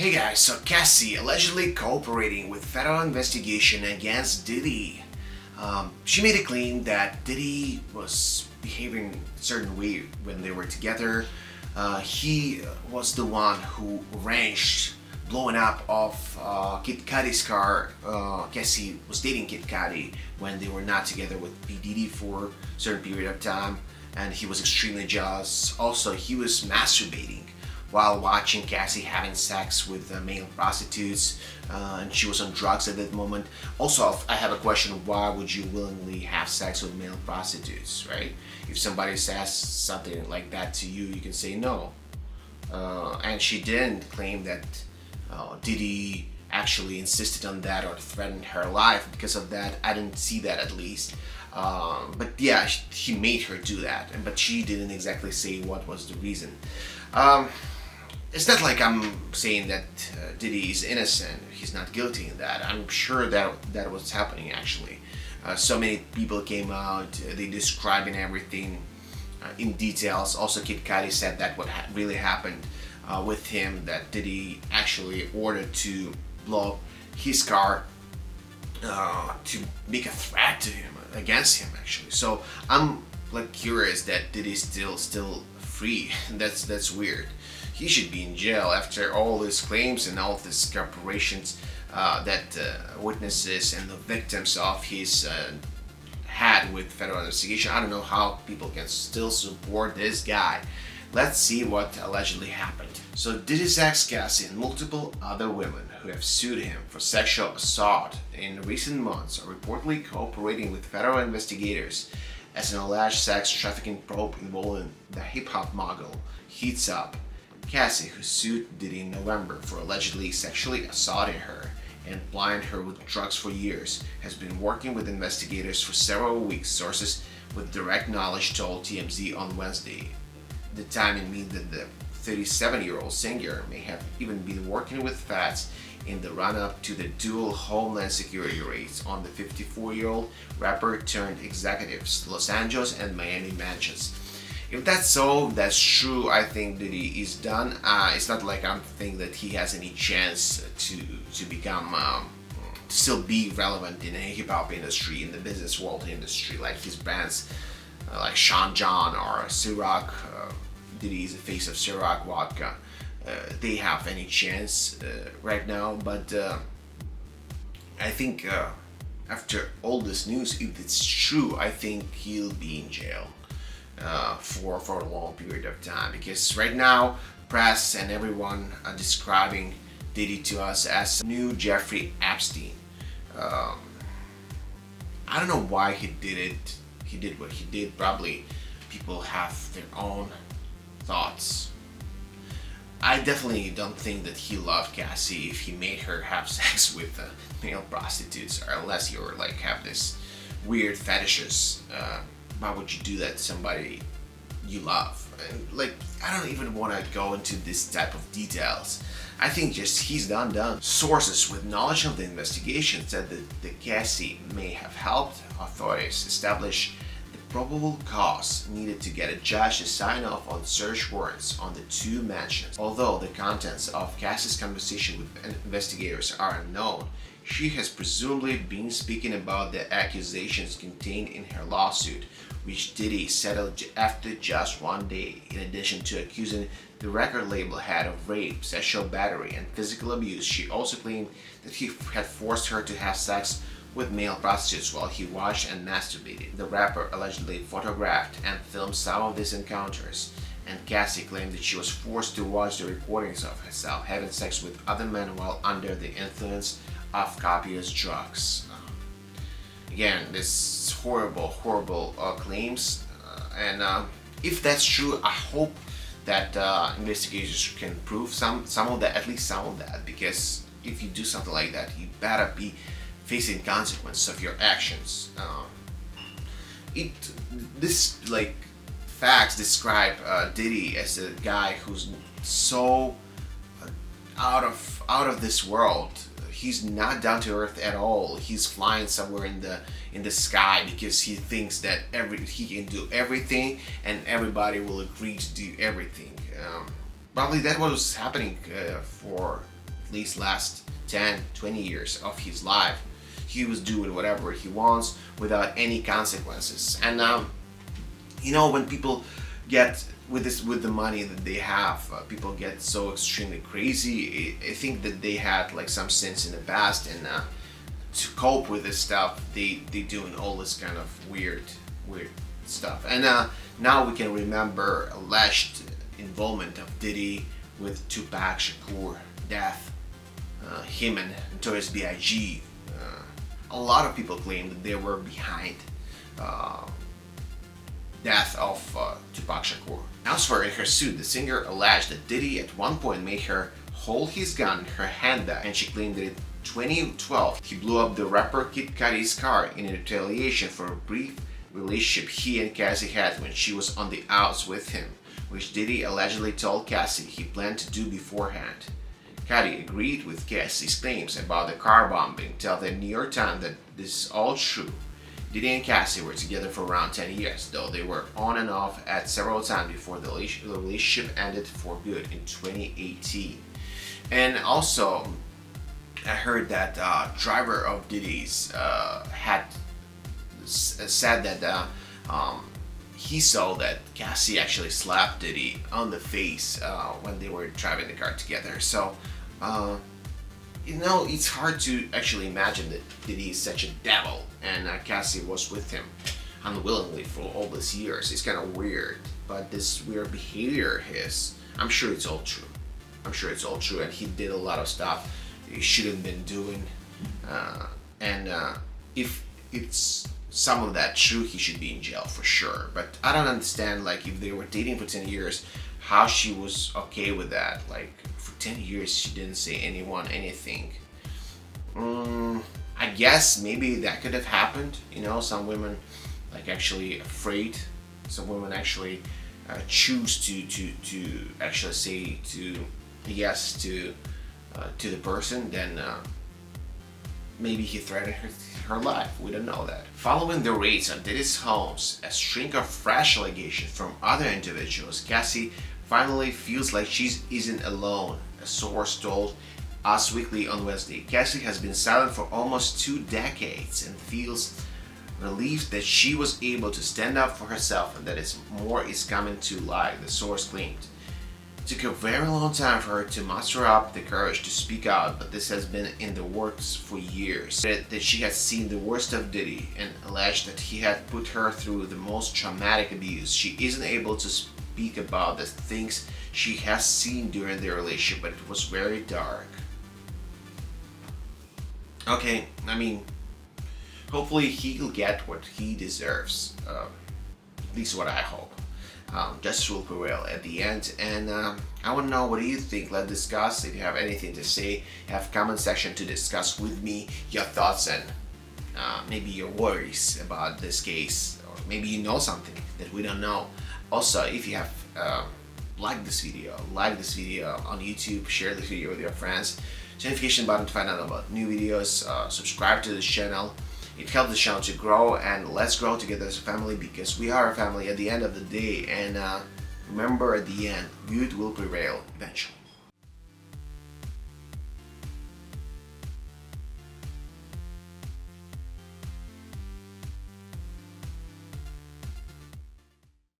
Hey guys, so Cassie allegedly cooperating with federal investigation against Diddy. She made a claim that Diddy was behaving a certain way when they were together. He was the one who arranged blowing up of Kid Cudi's car. Cassie was dating Kid Cudi when they were not together with P. Diddy for a certain period of time, and he was extremely jealous. Also, he was masturbating while watching Cassie having sex with male prostitutes, and she was on drugs at that moment. Also, I have a question: why would you willingly have sex with male prostitutes, right? If somebody says something like that to you, you can say no. And she didn't claim that Diddy actually insisted on that or threatened her life because of that. I didn't see that, at least. But yeah, he made her do that, but she didn't exactly say what was the reason. It's not like I'm saying that Diddy is innocent. He's not guilty in that. I'm sure that was happening actually. So many people came out. They describing everything in details. Also, Kid Cudi said that what really happened with him, that Diddy actually ordered to blow his car to make a threat to him, against him actually. So I'm like curious that Diddy's still free. That's weird. He should be in jail after all these claims and all these corporations that witnesses and the victims of his had with federal investigation. I don't know how people can still support this guy. Let's see what allegedly happened. So Diddy's ex Cassie and multiple other women who have sued him for sexual assault in recent months are reportedly cooperating with federal investigators as an alleged sex trafficking probe involving the hip-hop mogul heats up. Cassie, who sued Diddy in November for allegedly sexually assaulting her and plying her with drugs for years, has been working with investigators for several weeks, sources with direct knowledge told TMZ on Wednesday. The timing means that the 37-year-old singer may have even been working with feds in the run-up to the dual Homeland Security raids on the 54-year-old rapper turned executive's Los Angeles and Miami mansions. If that's so, that's true, I think Diddy is done. It's not like I'm thinking that he has any chance to become, to still be relevant in the hip-hop industry, in the business world industry, like his bands like Sean John or Ciroc. Diddy is the face of Ciroc vodka. They have any chance right now, but I think after all this news, if it's true, I think he'll be in jail for a long period of time, because right now press and everyone are describing Diddy to us as new Jeffrey Epstein. I don't know why he did it. He did what he did. Probably people have their own thoughts. I definitely don't think that he loved Cassie if he made her have sex with male prostitutes, or unless you're like have this weird fetishes. Why would you do that to somebody you love? And like, I don't even want to go into this type of details. I think just he's done. Sources with knowledge of the investigation said that the Cassie may have helped authorities establish the probable cause needed to get a judge to sign off on search warrants on the two mansions. Although the contents of Cassie's conversation with investigators are unknown, she has presumably been speaking about the accusations contained in her lawsuit, which Diddy settled after just one day. In addition to accusing the record label head of rape, sexual battery, and physical abuse, she also claimed that he had forced her to have sex with male prostitutes while he watched and masturbated. The rapper allegedly photographed and filmed some of these encounters, and Cassie claimed that she was forced to watch the recordings of herself having sex with other men while under the influence of copious drugs. Again, this horrible claims, and if that's true, I hope that investigators can prove some of that, at least some of that, because if you do something like that, you better be facing consequences of your actions. This like facts describe Diddy as a guy who's so out of this world. He's not down to earth at all. He's flying somewhere in the sky because he thinks that he can do everything and everybody will agree to do everything. Probably that was happening for least last 10, 20 years of his life. He was doing whatever he wants without any consequences. And when people get with the money that they have, people get so extremely crazy. I think that they had like some sense in the past, and to cope with this stuff, they doing all this kind of weird stuff. And now we can remember alleged involvement of Diddy with Tupac Shakur death, him and Notorious B.I.G. A lot of people claim that they were behind death of Tupac Shakur. Elsewhere in her suit, the singer alleged that Diddy at one point made her hold his gun in her handbag, and she claimed that in 2012 he blew up the rapper Kid Cudi's car in retaliation for a brief relationship he and Cassie had when she was on the outs with him, which Diddy allegedly told Cassie he planned to do beforehand. Cudi agreed with Cassie's claims about the car bombing, telling the New York Times that this is all true. Diddy and Cassie were together for around 10 years, though they were on and off at several times before the relationship ended for good in 2018. And also, I heard that driver of Diddy's had said that he saw that Cassie actually slapped Diddy on the face when they were driving the car together. So, it's hard to actually imagine that Diddy is such a devil and Cassie was with him unwillingly for all these years. It's kind of weird, but this weird behavior his, I'm sure it's all true. And he did a lot of stuff he shouldn't been doing. If it's some of that true, he should be in jail for sure. But I don't understand, like, if they were dating for 10 years, how she was okay with that. Like, for 10 years she didn't say anything. I guess maybe that could have happened. Some women like actually afraid. Some women actually choose to actually say yes to the person. Then maybe he threatened her life. We don't know that. Following the raids on Diddy's homes, a string of fresh allegations from other individuals, Cassie finally feels like she isn't alone. A source told Us Weekly on Wednesday. Cassie has been silent for almost 2 decades and feels relieved that she was able to stand up for herself and that more is coming to light, the source claimed. It took a very long time for her to muster up the courage to speak out, but this has been in the works for years. That she had seen the worst of Diddy and alleged that he had put her through the most traumatic abuse. She isn't able to speak about the things she has seen during their relationship, but it was very dark. Okay, hopefully he'll get what he deserves. At least what I hope. Justice will prevail at the end, and I want to know, what do you think? Let's discuss. If you have anything to say, have comment section to discuss with me your thoughts and maybe your worries about this case, or maybe you know something that we don't know. Also, if you have like this video on YouTube, share this video with your friends, notification button to find out about new videos, subscribe to this channel. It helps the channel to grow, and let's grow together as a family, because we are a family at the end of the day. And remember, at the end, good will prevail eventually.